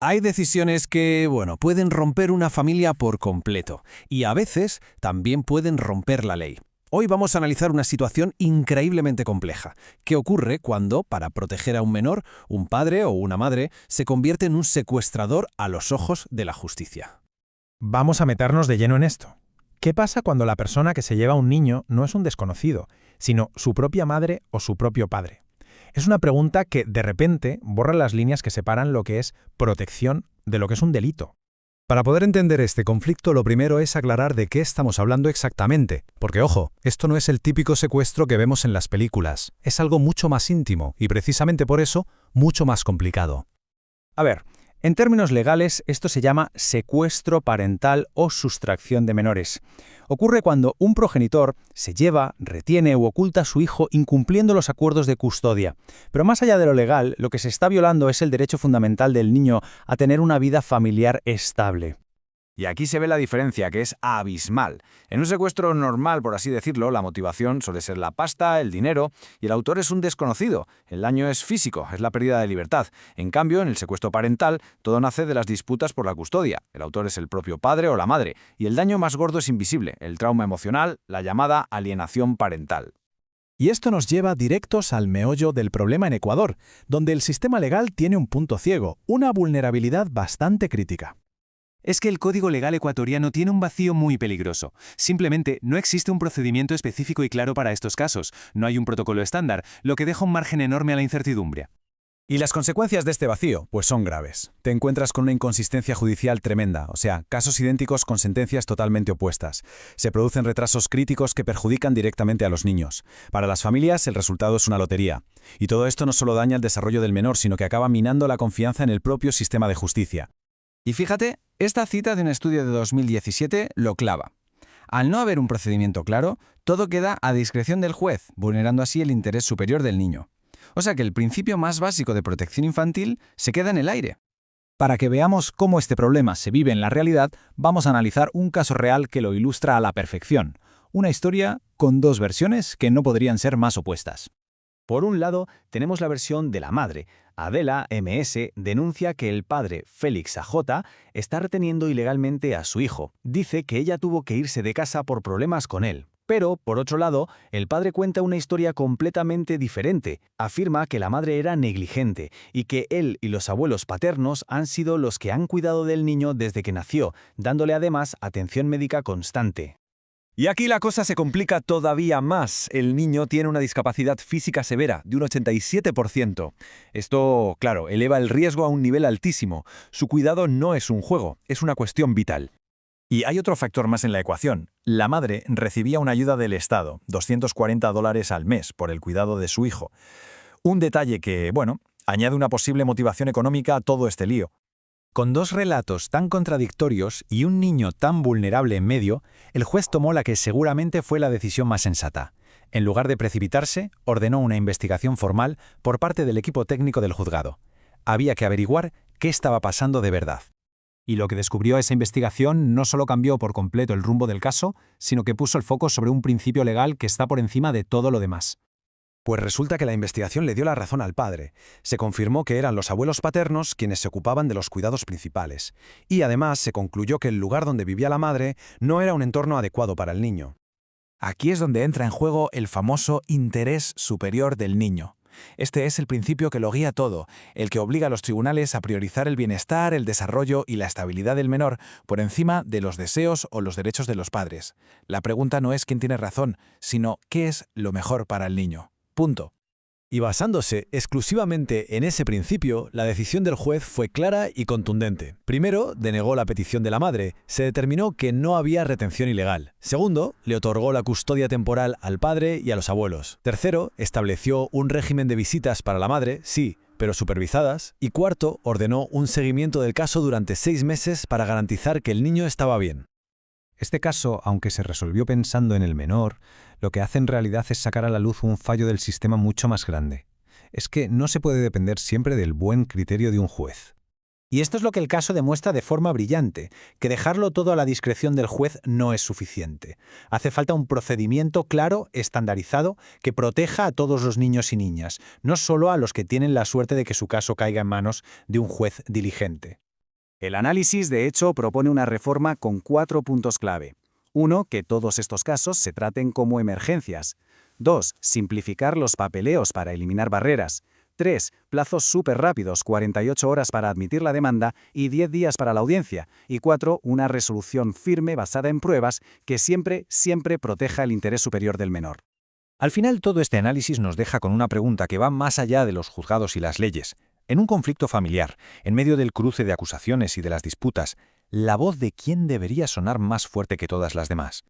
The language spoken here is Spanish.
Hay decisiones que, bueno, pueden romper una familia por completo y a veces también pueden romper la ley. Hoy vamos a analizar una situación increíblemente compleja. ¿Qué ocurre cuando, para proteger a un menor, un padre o una madre se convierte en un secuestrador a los ojos de la justicia? Vamos a meternos de lleno en esto. ¿Qué pasa cuando la persona que se lleva a un niño no es un desconocido, sino su propia madre o su propio padre? Es una pregunta que, de repente, borra las líneas que separan lo que es protección de lo que es un delito. Para poder entender este conflicto, lo primero es aclarar de qué estamos hablando exactamente, porque ojo, esto no es el típico secuestro que vemos en las películas, es algo mucho más íntimo y precisamente por eso, mucho más complicado. A ver, en términos legales, esto se llama secuestro parental o sustracción de menores. Ocurre cuando un progenitor se lleva, retiene u oculta a su hijo incumpliendo los acuerdos de custodia. Pero más allá de lo legal, lo que se está violando es el derecho fundamental del niño a tener una vida familiar estable. Y aquí se ve la diferencia, que es abismal. En un secuestro normal, por así decirlo, la motivación suele ser la pasta, el dinero, y el autor es un desconocido. El daño es físico, es la pérdida de libertad. En cambio, en el secuestro parental, todo nace de las disputas por la custodia. El autor es el propio padre o la madre, y el daño más gordo es invisible, el trauma emocional, la llamada alienación parental. Y esto nos lleva directos al meollo del problema en Ecuador, donde el sistema legal tiene un punto ciego, una vulnerabilidad bastante crítica. Es que el Código Legal ecuatoriano tiene un vacío muy peligroso. Simplemente no existe un procedimiento específico y claro para estos casos, no hay un protocolo estándar, lo que deja un margen enorme a la incertidumbre. Y las consecuencias de este vacío, pues son graves. Te encuentras con una inconsistencia judicial tremenda, o sea, casos idénticos con sentencias totalmente opuestas. Se producen retrasos críticos que perjudican directamente a los niños. Para las familias, el resultado es una lotería. Y todo esto no solo daña el desarrollo del menor, sino que acaba minando la confianza en el propio sistema de justicia. Y fíjate, esta cita de un estudio de 2017 lo clava. Al no haber un procedimiento claro, todo queda a discreción del juez, vulnerando así el interés superior del niño. O sea que el principio más básico de protección infantil se queda en el aire. Para que veamos cómo este problema se vive en la realidad, vamos a analizar un caso real que lo ilustra a la perfección. Una historia con dos versiones que no podrían ser más opuestas. Por un lado, tenemos la versión de la madre. Adela MS denuncia que el padre, Félix AJ, está reteniendo ilegalmente a su hijo. Dice que ella tuvo que irse de casa por problemas con él. Pero, por otro lado, el padre cuenta una historia completamente diferente. Afirma que la madre era negligente y que él y los abuelos paternos han sido los que han cuidado del niño desde que nació, dándole además atención médica constante. Y aquí la cosa se complica todavía más. El niño tiene una discapacidad física severa, de un 87%. Esto, claro, eleva el riesgo a un nivel altísimo. Su cuidado no es un juego, es una cuestión vital. Y hay otro factor más en la ecuación. La madre recibía una ayuda del Estado, $240 al mes, por el cuidado de su hijo. Un detalle que, bueno, añade una posible motivación económica a todo este lío. Con dos relatos tan contradictorios y un niño tan vulnerable en medio, el juez tomó la que seguramente fue la decisión más sensata. En lugar de precipitarse, ordenó una investigación formal por parte del equipo técnico del juzgado. Había que averiguar qué estaba pasando de verdad. Y lo que descubrió esa investigación no solo cambió por completo el rumbo del caso, sino que puso el foco sobre un principio legal que está por encima de todo lo demás. Pues resulta que la investigación le dio la razón al padre. Se confirmó que eran los abuelos paternos quienes se ocupaban de los cuidados principales. Y además se concluyó que el lugar donde vivía la madre no era un entorno adecuado para el niño. Aquí es donde entra en juego el famoso interés superior del niño. Este es el principio que lo guía todo, el que obliga a los tribunales a priorizar el bienestar, el desarrollo y la estabilidad del menor por encima de los deseos o los derechos de los padres. La pregunta no es quién tiene razón, sino qué es lo mejor para el niño. Punto. Y basándose exclusivamente en ese principio, la decisión del juez fue clara y contundente. Primero, denegó la petición de la madre. Se determinó que no había retención ilegal. Segundo, le otorgó la custodia temporal al padre y a los abuelos. Tercero, estableció un régimen de visitas para la madre, sí, pero supervisadas. Y cuarto, ordenó un seguimiento del caso durante 6 meses para garantizar que el niño estaba bien. Este caso, aunque se resolvió pensando en el menor, lo que hace en realidad es sacar a la luz un fallo del sistema mucho más grande. Es que no se puede depender siempre del buen criterio de un juez. Y esto es lo que el caso demuestra de forma brillante, que dejarlo todo a la discreción del juez no es suficiente. Hace falta un procedimiento claro, estandarizado, que proteja a todos los niños y niñas, no solo a los que tienen la suerte de que su caso caiga en manos de un juez diligente. El análisis, de hecho, propone una reforma con 4 puntos clave. 1. Que todos estos casos se traten como emergencias. 2. Simplificar los papeleos para eliminar barreras. 3. Plazos súper rápidos, 48 horas para admitir la demanda y 10 días para la audiencia. Y 4. Una resolución firme basada en pruebas que siempre proteja el interés superior del menor. Al final, todo este análisis nos deja con una pregunta que va más allá de los juzgados y las leyes. En un conflicto familiar, en medio del cruce de acusaciones y de las disputas, ¿la voz de quién debería sonar más fuerte que todas las demás?